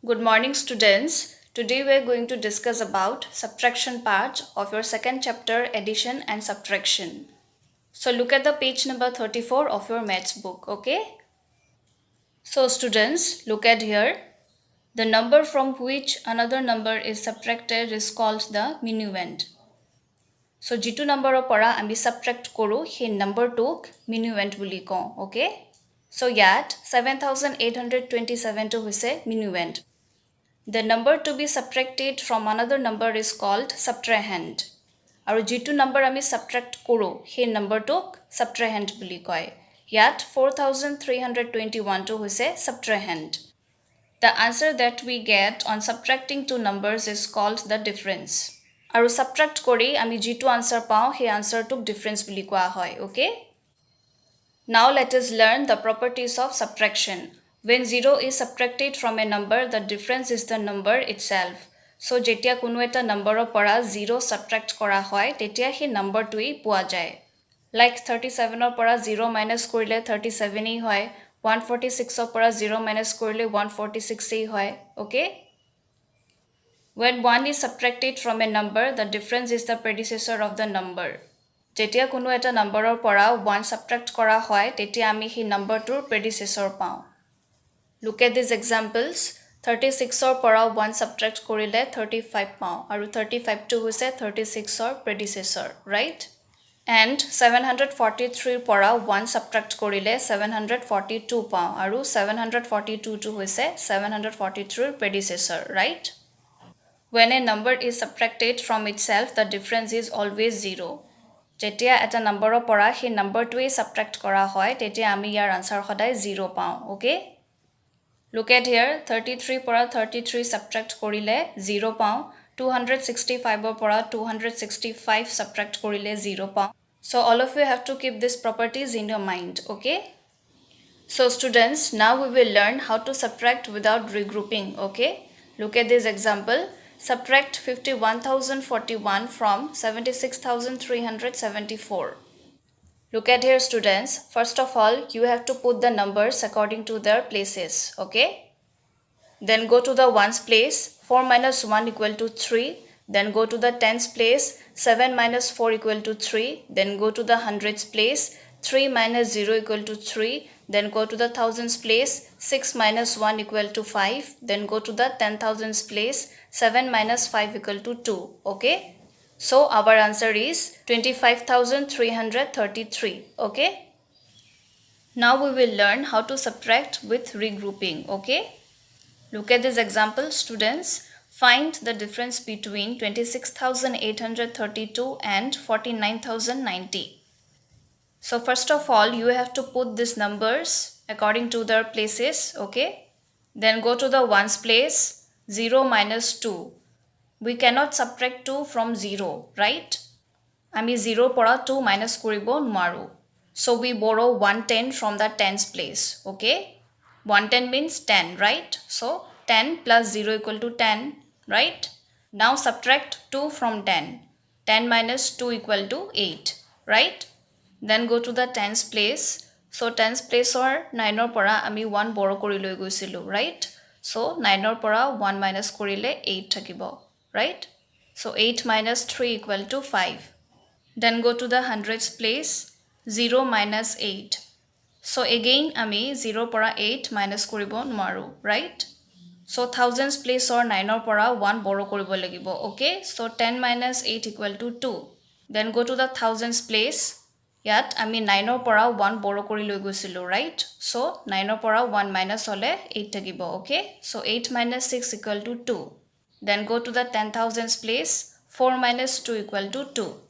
Good morning, students. Today we are going to discuss about subtraction part of your second chapter, addition and subtraction. So look at the page number 34 of your maths book, okay? So students, look at here. The number from which another number is subtracted is called the minuend. So jitu number para ami subtract koru, he number took minuend buli ko, okay? So yat 7827 to hoise minuend. The number to be subtracted from another number is called subtrahend. Aru jitu number ami subtract koro, he number tok subtrahend buli koi. Yat 4321 to hoise subtrahend. The answer that we get on subtracting two numbers is called the difference. Aru subtract kori ami jitu answer pao, he answer tok difference buli koa hoy, okay? Now let us learn the properties of subtraction. When 0 is subtracted from a number, the difference is the number itself. So jetia kuno eta number para 0 subtract kora hoy, tetia hi number tui pua jay. Like 37 para 0 minus korile 37 hi hoy, 146 para 0 minus korile 146 hi hoy, okay? When 1 is subtracted from a number, the difference is the predecessor of the number. Jetia kuno eta number para 1 subtract kora hoy, tetia ami hi number tur predecessor pao. Look at these examples. 36 or para 1 subtract korile 35 pao. Aru 35 to hoise 36 or predecessor, right? And 743 para 1 subtract korile 742 pao. Aru 742 to hoise 743 predecessor, right? When a number is subtracted from itself, the difference is always 0. Jetia eta number para he number to subtract kora hoy, tetia ami yar answer hodai 0 pao, okay? Look at here, 33 para 33 subtract korile 0 pao, 265 para 265 subtract korile 0 pao. So all of you have to keep these properties in your mind, okay? So students, now we will learn how to subtract without regrouping, okay? Look at this example. Subtract 51,041 from 76,374. Look at here students. First of all, you have to put the numbers according to their places, okay? Then go to the ones place. 4 minus 1 equal to 3. Then go to the tens place. 7 minus 4 equal to 3. Then go to the hundreds place. 3 minus 0 equal to 3. Then go to the thousands place. 6 minus 1 equal to 5. Then go to the 10,000s place. 7 minus 5 equal to 2. Okay. So our answer is 25,333. Okay. Now we will learn how to subtract with regrouping. Okay. Look at this example, students. Find the difference between 26,832 and 49,090. So first of all, you have to put these numbers according to their places, okay? Then go to the ones place, 0 minus 2. We cannot subtract 2 from 0, right? Ami 0 para 2 minus koribo nwaru. So we borrow 110 from the tens place, okay? 110 means 10, right? So 10 plus 0 equal to 10, right? Now subtract 2 from 10. 10 minus 2 equal to 8, right? Then go to the tens place. So tens place or 9 or para ami 1 borrow korile goisilu, right? So 9 or para 1 minus korile 8 thakibo, right? So 8 minus 3 equal to 5. Then go to the hundreds place. 0 minus 8. So again ami 0 para 8 minus koribo nwaru, right? So thousands place or 9 or para 1 borrow koribo lagibo, okay? So 10 minus 8 equal to 2. Then go to the thousands place. Yat ami 9 or para 1 borrow kori loi goisilu, right? So 9 or para 1 minus hole 8 thakibo, okay? So 8 minus 6 equal to 2. Then go to the 10,000s place. 4 minus 2 equal to 2.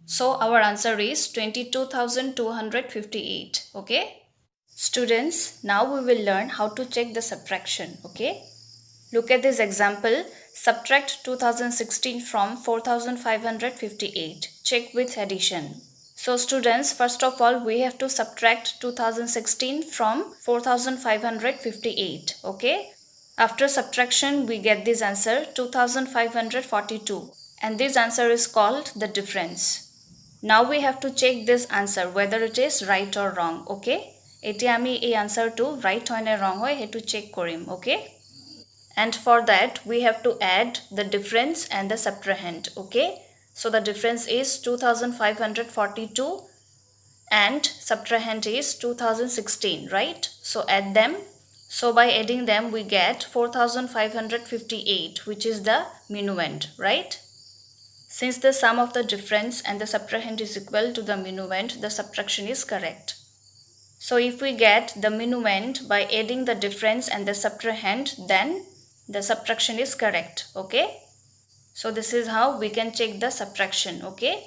So our answer is 22,258, okay? Students, now we will learn how to check the subtraction, okay? Look at this example. Subtract 2016 from 4,558. Check with addition. So students, first of all, we have to subtract 2016 from 4,558, okay? After subtraction, we get this answer 2,542, and this answer is called the difference. Now we have to check this answer whether it is right or wrong, okay? Etia ami ei answer to right hoy na wrong hoy hetu check korim, okay? And for that, we have to add the difference and the subtrahend, okay? So the difference is 2542 and subtrahend is 2016, right? So add them. So by adding them, we get 4558, which is the minuend, right? Since the sum of the difference and the subtrahend is equal to the minuend, the subtraction is correct. So if we get the minuend by adding the difference and the subtrahend, then the subtraction is correct, okay? So this is how we can check the subtraction, okay?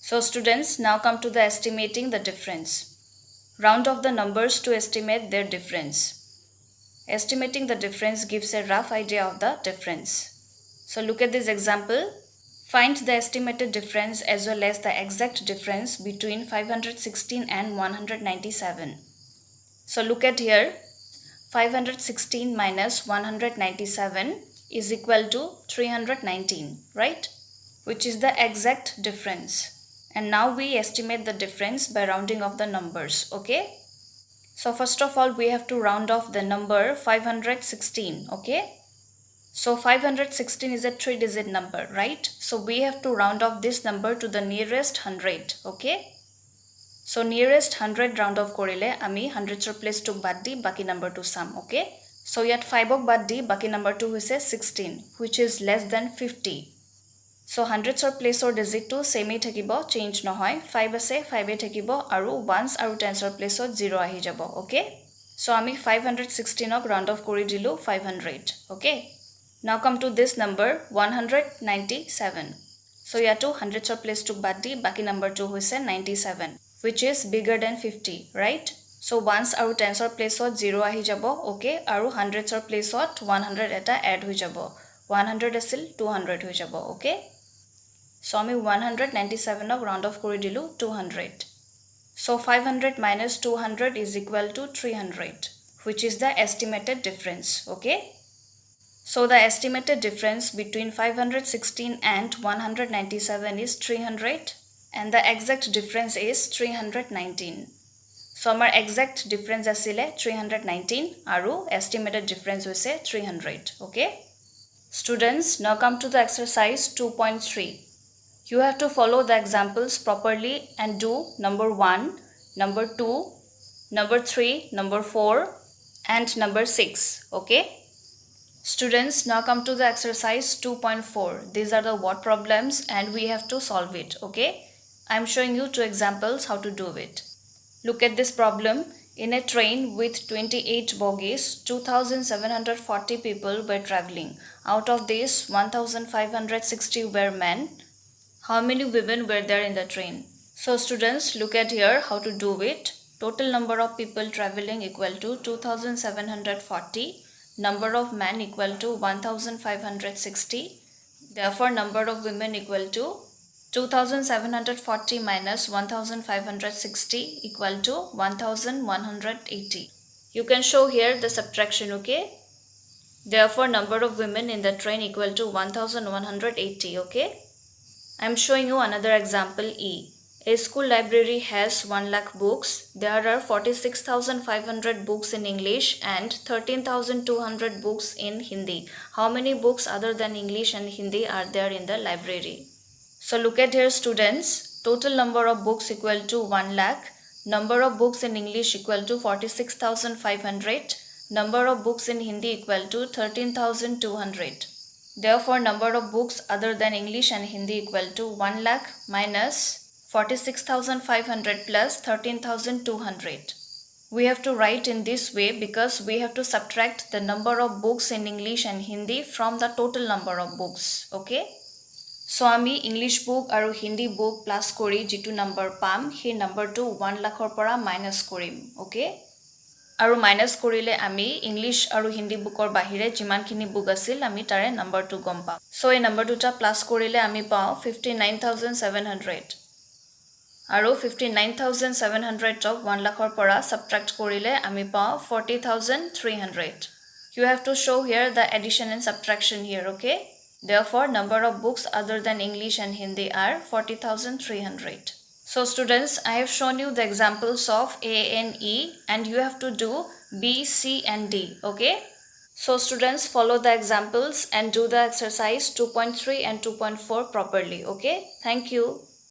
So students, now come to the estimating the difference. Round off the numbers to estimate their difference. Estimating the difference gives a rough idea of the difference. So look at this example. Find the estimated difference as well as the exact difference between 516 and 197. So look at here. 516 minus 197 is equal to 319, right? Which is the exact difference. And now we estimate the difference by rounding off the numbers, okay? So first of all, we have to round off the number 516, okay? So 516 is a 3-digit number, right? So we have to round off this number to the nearest 100, okay? So nearest 100 round off korile, ami 100 place to bad di, baki number to sum, okay? So yet 5 ok bad di, baki number 2 is 16, which is less than 50. So 100 place or digit to same thakibo, change no hoy. 5 ase 5 thakibo aru ones aru tens place or 0 ahi jabo, okay? So ami 516 ok round off kori dilu 500, okay? Now come to this number 197. So yato 100 place to bad di, baki number 2 is 97, which is bigger than 50, right? So ones aru tens place or 0 ahi jabo, okay? Aru 100 place or 100 eta add hui jabo. 100 asil 200 hui jabo, okay? So ami 197 of round off kori dilu 200. So 500 minus 200 is equal to 300, which is the estimated difference, okay? So the estimated difference between 516 and 197 is 300 and the exact difference is 319. So our exact difference asile 319 aru estimated difference was 300, okay? Students, now come to the exercise 2.3. You have to follow the examples properly and do number 1, number 2, number 3, number 4 and number 6, okay? Students, now come to the exercise 2.4. These are the word problems and we have to solve it, okay? I am showing you 2 examples how to do it. Look at this problem. In a train with 28 bogies, 2,740 people were traveling. Out of these, 1,560 were men. How many women were there in the train? So students, look at here how to do it. Total number of people traveling equal to 2,740. Number of men equal to 1,560. Therefore, number of women equal to 2,740 minus 1,560 equal to 1,180. You can show here the subtraction, okay? Therefore, number of women in the train equal to 1,180, okay? I am showing you another example E. A school library has 1 lakh books. There are 46,500 books in English and 13,200 books in Hindi. How many books other than English and Hindi are there in the library? So look at here students. Total number of books equal to 1 lakh. Number of books in English equal to 46,500. Number of books in Hindi equal to 13,200. Therefore, number of books other than English and Hindi equal to 1 lakh minus 46,500 plus 13,200. We have to write in this way because we have to subtract the number of books in English and Hindi from the total number of books. Okay? So, ami English book aru Hindi book plus kori jitu number pam, he number to 1 lakhor para minus korim. Okay? আৰু minus কৰিলে আমি English আৰু হিন্দী বুকৰ বাহিৰে যিমানখিনি বুক আছিল আমি তাৰে নম্বৰটো গম পাম সো এই নম্বৰ দুটা প্লাস কৰিলে আমি পাও 59700 আৰু 59700 ক 1 লাখৰ পৰা সাবট্ৰাক্ট কৰিলে আমি পাও 40300 you have to show here the addition and subtraction here okay therefore number of books other than English and Hindi are 40300. So students, I have shown you the examples of A and E and you have to do B, C and D, okay? So students, follow the examples and do the exercise 2.3 and 2.4 properly. Okay, thank you.